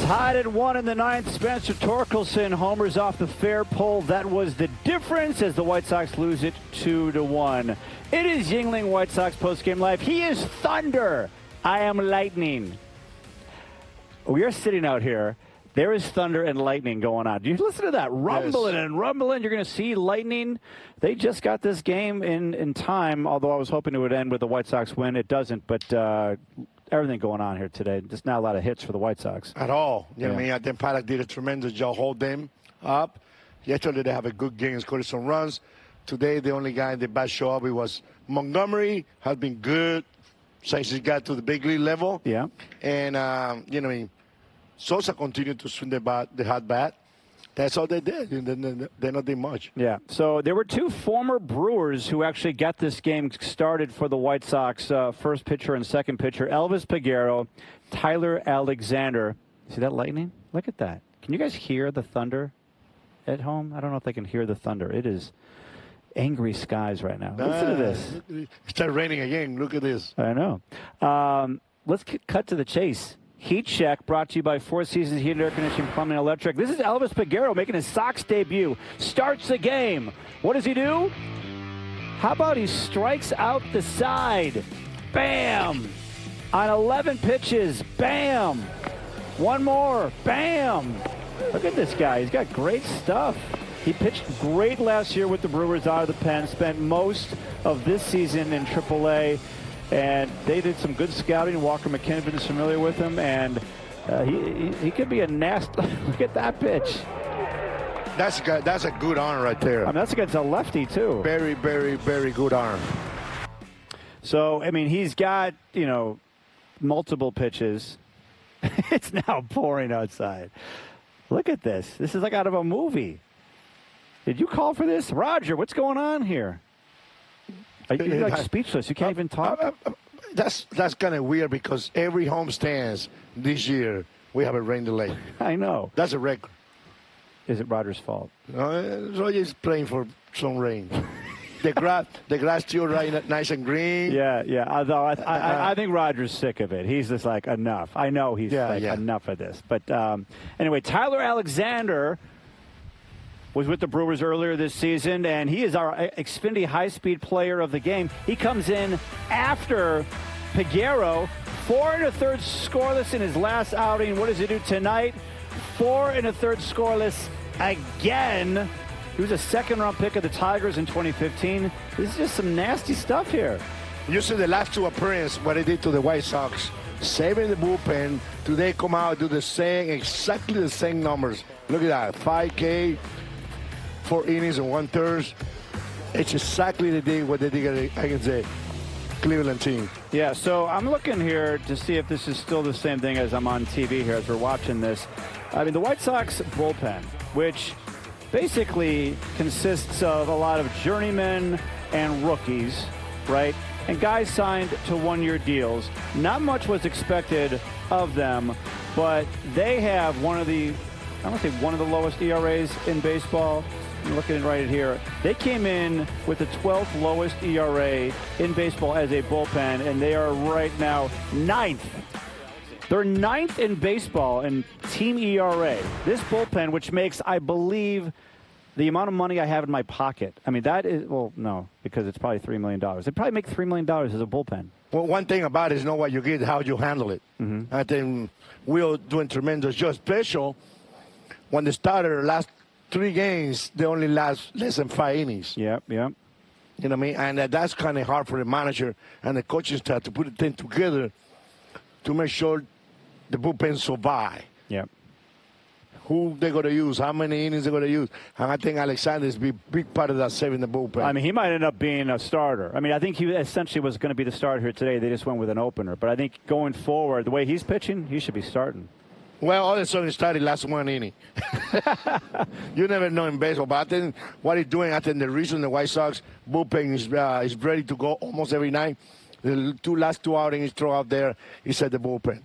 Tied at 1 in the ninth. Spencer Torkelson homers off the fair pole. That was the difference as the White Sox lose it 2-1. It is Yuengling White Sox postgame live. He is thunder. I am lightning. We are sitting out here. There is thunder and lightning going on. Do you listen to that? Rumbling and rumbling. You're going to see lightning. They just got this game in time, although I was hoping it would end with the White Sox win. It doesn't, but everything going on here today. Just not a lot of hits for the White Sox. At all. You know what I mean? I think Paddock did a tremendous job hold them up. Yesterday they have a good game and scored some runs. Today the only guy in the bad show up was Montgomery. Has been good since he got to the big league level. Yeah. And, you know what I mean? 𝗏𝗟 continued to swing the hot bat. That's all they did. They not did much. Yeah. So there were two former Brewers who actually got this game started for the White Sox. First pitcher and second pitcher, 𝗬𝗏𝗶𝗹 Tyler Alexander. See that lightning? Look at that. Can you guys hear the thunder at home? I don't know if they can hear the thunder. It is angry skies right now. Listen to this. It started raining again. Look at this. I know. Let's cut to the chase. Heat Check, brought to you by Four Seasons Heating, Air Conditioning, Plumbing, and Electric. This is 𝗬𝗏𝗶𝗹 making his Sox debut. Starts the game. What does he do? How about he strikes out the side? Bam! On 11 pitches. Bam! One more. Bam! Look at this guy. He's got great stuff. He pitched great last year with the Brewers out of the pen. Spent most of this season in AAA. And they did some good scouting. Walker McKinnon is familiar with him, and he could be a nasty. Look at that pitch. That's a good arm right there. I mean, that's against a lefty too. Very, very, very good arm. So I mean, he's got multiple pitches. It's now pouring outside. Look at this. This is like out of a movie. Did you call for this, Roger? What's going on here? You're like speechless. You can't even talk. That's kind of weird because every homestands this year we have a rain delay. I know. That's a record. Is it Roger's fault? Roger's praying for some rain. the grass still right, nice and green. Yeah. Although I think Roger's sick of it. He's just like, enough. I know he's enough of this. But anyway, Tyler Alexander was with the Brewers earlier this season, and he is our Xfinity high-speed player of the game. He comes in after 𝗶𝗹, 4 1/3 scoreless in his last outing. What does he do tonight? 4 1/3 scoreless again. He was a second-round pick of the Tigers in 2015. This is just some nasty stuff here. You see the last two appearances, what he did to the White Sox, saving the bullpen. Today come out, do the same, exactly the same numbers. Look at that, 5K. 4 innings and 1/3. It's exactly what they did against the Cleveland team. Yeah, so I'm looking here to see if this is still the same thing as I'm on TV here as we're watching this. I mean, the White Sox bullpen, which basically consists of a lot of journeymen and rookies, right? And guys signed to one-year deals. Not much was expected of them, but they have one of the lowest ERAs in baseball. I'm looking at right here. They came in with the 12th lowest ERA in baseball as a bullpen, and they are right now 9th. They're 9th in baseball in team ERA. This bullpen, which makes, I believe, the amount of money I have in my pocket. I mean, that is, well, no, because it's probably $3 million. They probably make $3 million as a bullpen. Well, one thing about it is know what you get, how you handle it. Mm-hmm. I think we're doing tremendous job. Special when the starter last 3 games, they only last less than 5 innings. Yep. You know what I mean? And that's kind of hard for the manager and the coaching staff to put the thing together to make sure the bullpen survive. Yep. Who they're going to use, how many innings they're going to use. And I think Alexander is a big part of that saving the bullpen. I mean, he might end up being a starter. I mean, I think he essentially was going to be the starter here today. They just went with an opener. But I think going forward, the way he's pitching, he should be starting. Well, all of a sudden, he started last 1 inning. You never know in baseball. But I think what he's doing, I think the reason the White Sox bullpen is ready to go almost every night. The last two outings he throw out there, he said the bullpen.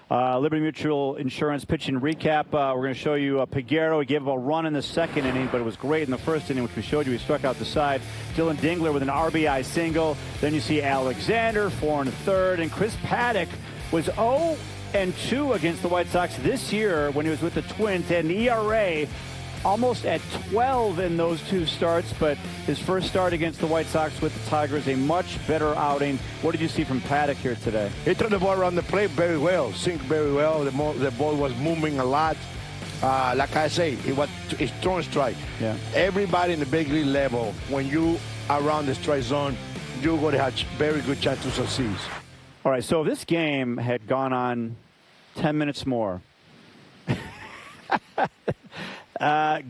Liberty Mutual Insurance pitching recap. We're going to show you 𝗶𝗹. He gave up a run in the second inning, but it was great in the first inning, which we showed you. He struck out the side. Dylan Dingler with an RBI single. Then you see Alexander, 4 1/3. And Chris Paddock was 0 2-2 against the White Sox this year when he was with the Twins, and ERA almost at 12 in those 2 starts, but his first start against the White Sox with the Tigers, a much better outing. What did you see from Paddock here today? He turned the ball around the plate very well, synced very well. The ball was moving a lot. Like I say, it's throwing strike. Yeah. Everybody in the big league level, when you are around the strike zone, you're going to have very good chance to succeed. All right, so if this game had gone on 10 minutes more,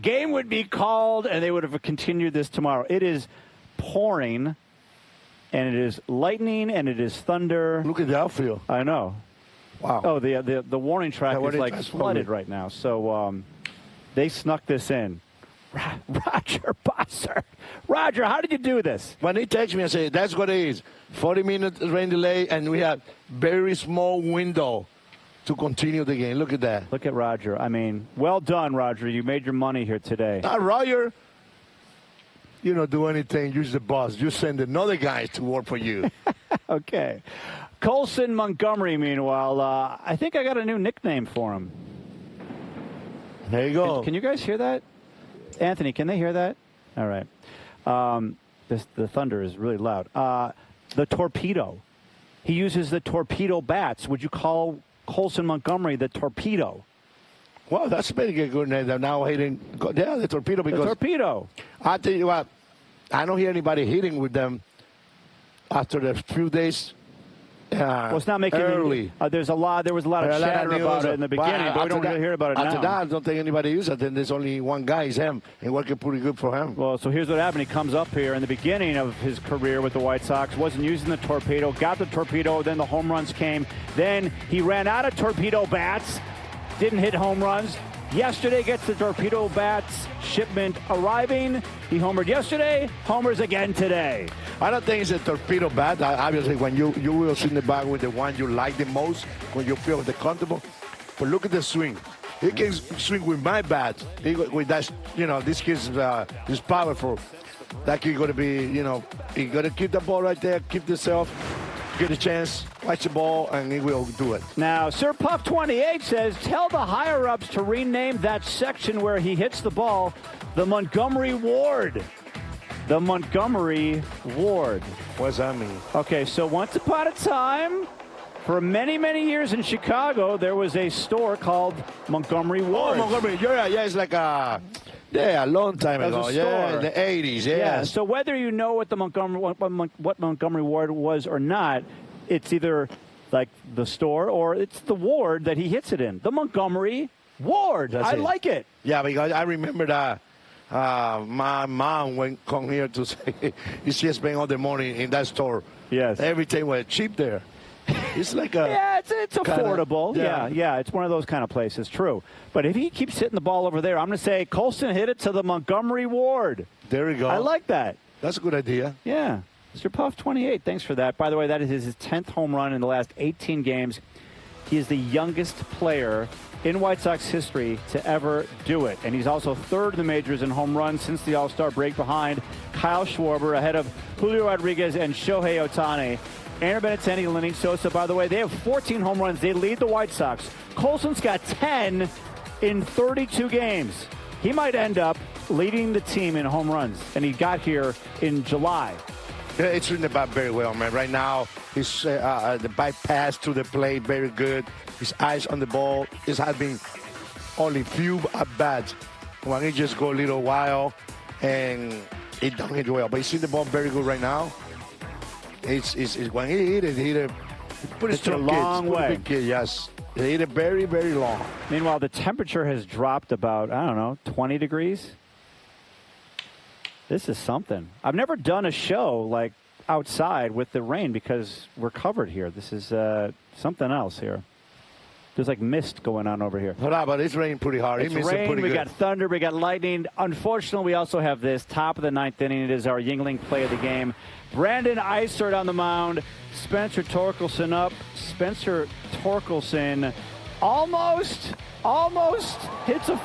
game would be called, and they would have continued this tomorrow. It is pouring, and it is lightning, and it is thunder. Look at the outfield. I know. Wow. Oh, the warning track is like flooded right now. So they snuck this in. Roger Bossert. Roger, how did you do this? When he texts me and says, that's what it is. 40-minute rain delay, and we have very small window to continue the game. Look at that. Look at Roger. I mean, well done, Roger. You made your money here today. Roger, you don't do anything. You're the boss. You send another guy to work for you. Okay. Colson Montgomery, meanwhile, I think I got a new nickname for him. There you go. Can you guys hear that? Anthony, can they hear that? All right. The thunder is really loud. The torpedo. He uses the torpedo bats. Would you call Colson Montgomery the torpedo? Well, that's a pretty good name. They're now hitting. Yeah, the torpedo. Because the torpedo. I tell you what, I don't hear anybody hitting with them after the few days. Well, it's not making early. There was a lot of chatter about it in the beginning, but we don't really hear about it now. After that, I don't think anybody uses it. Then there's only one guy, it's him, and working pretty good for him. Well, so here's what happened. He comes up here in the beginning of his career with the White Sox, wasn't using the torpedo, got the torpedo, then the home runs came. Then he ran out of torpedo bats, didn't hit home runs. Yesterday gets the torpedo bats shipment arriving. He homered yesterday, homers again today. I don't think it's a torpedo bat. Obviously, when you will sit in the bag with the one you like the most, when you feel comfortable. But look at the swing. He can swing with my bat. With that, this kid is powerful. That kid going to be, he got to keep the ball right there, keep yourself, get a chance, watch the ball, and he will do it. Now, 𝗵𝗶28 says, tell the higher-ups to rename that section where he hits the ball the Montgomery Ward. The Montgomery Ward. What does that mean? Okay, so once upon a time, for many, many years in Chicago, there was a store called Montgomery Ward. Oh, Montgomery. Yeah, it's like a long time ago. Yeah, in the 80s. Yeah. So whether you know what the Montgomery Ward was or not, it's either like the store or it's the ward that he hits it in. The Montgomery Ward. I like it. Yeah, because I remember that. My mom come here to say she spent all the money in that store. Yes. Everything was cheap there. It's like a... Yeah, it's affordable. Yeah, it's one of those kind of places, true. But if he keeps hitting the ball over there, I'm going to say Colson hit it to the Montgomery Ward. There we go. I like that. That's a good idea. Yeah. Mr. 𝗵𝗶28, thanks for that. By the way, that is his 10th home run in the last 18 games. He is the youngest player in White Sox history to ever do it. And he's also third in the majors in home runs since the All-Star break behind Kyle Schwarber, ahead of Julio Rodriguez and Shohei Ohtani. Aaron Benintendi, Lenny Sosa, by the way, they have 14 home runs. They lead the White Sox. Colson's got 10 in 32 games. He might end up leading the team in home runs, and he got here in July. Yeah, it's written about very well, man. Right now, his the bypass to the plate, very good. His eyes on the ball. This has been only few at-bats when he just go a little while, and it don't hit well. But he's seen the ball very good right now. It's when he hit it, he put it a long way. Yes. He hit it very, very long. Meanwhile, the temperature has dropped about, 20 degrees. This is something. I've never done a show like outside with the rain because we're covered here. This is something else here. There's like mist going on over here. But it's raining pretty hard. It's rain, we got thunder, we got lightning. Unfortunately, we also have this top of the ninth inning. It is our Yuengling play of the game. Brandon Eisert on the mound. Spencer Torkelson up. Spencer Torkelson almost hits a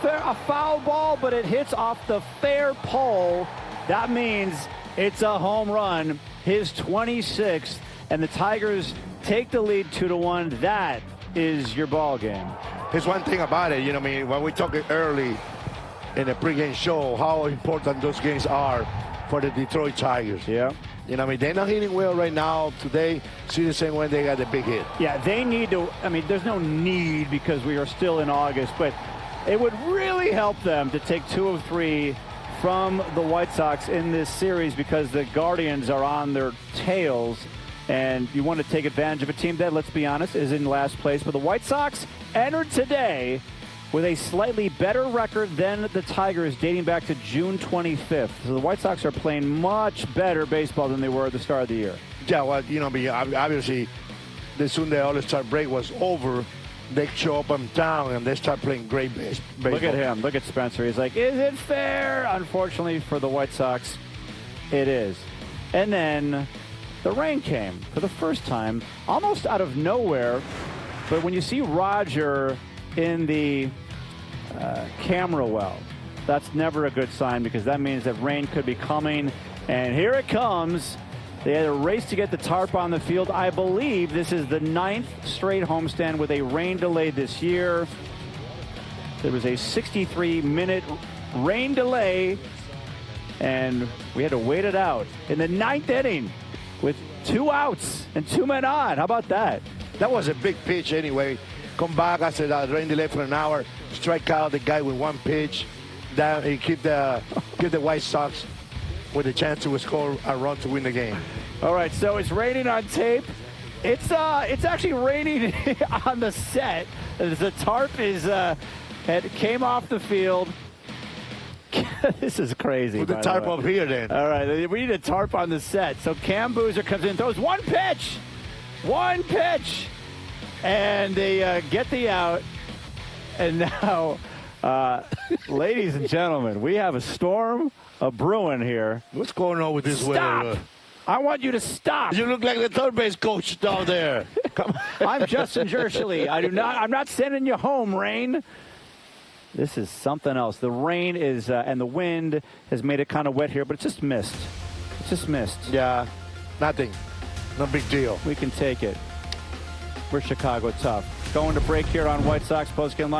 foul ball, but it hits off the fair pole. That means it's a home run, his 26th, and the Tigers take the lead 2-1. That is your ball game. There's one thing about it, you know what I mean, when we talked early in the pregame show, how important those games are for the Detroit Tigers. Yeah. You know what I mean, they're not hitting well right now. Today, see the same when they got the big hit. Yeah, they need to, I mean, there's no need because we are still in August, but it would really help them to take 2 of 3 from the White Sox in this series because the Guardians are on their tails, and you want to take advantage of a team that, let's be honest, is in last place. But the White Sox entered today with a slightly better record than the Tigers dating back to June 25th. So the White Sox are playing much better baseball than they were at the start of the year. Yeah, well, you know, obviously, as soon as the All-Star break was over, they show up in town and they start playing great baseball. Look at him. Look at Spencer. He's like, is it fair? Unfortunately for the White Sox, it is. And then the rain came for the first time, almost out of nowhere. But when you see Roger in the camera well, that's never a good sign because that means that rain could be coming. And here it comes. They had a race to get the tarp on the field. I believe this is the 9th straight homestand with a rain delay this year. There was a 63-minute rain delay, and we had to wait it out in the 9th inning with 2 outs and 2 men on. How about that? That was a big pitch anyway. Come back after that rain delay for an hour, strike out the guy with 1 pitch. Down, he keep the White Sox with a chance to score a run to win the game. All right, so it's raining on tape. It's actually raining on the set. The tarp is came off the field. This is crazy. Put the tarp up here then. All right, we need a tarp on the set. So Cam Boozer comes in, throws 1 pitch. 1 pitch. And they get the out. And now, ladies and gentlemen, we have a storm brewing here. What's going on with this weather? I want you to stop. You look like the third base coach down there. Come on. I'm Justin 𝗵𝗂. I'm not sending you home, rain. This is something else. The rain is and the wind has made it kind of wet here, but it's just mist. It's just mist. Yeah, nothing. No big deal. We can take it. We're Chicago tough. Going to break here on White Sox Postgame Live.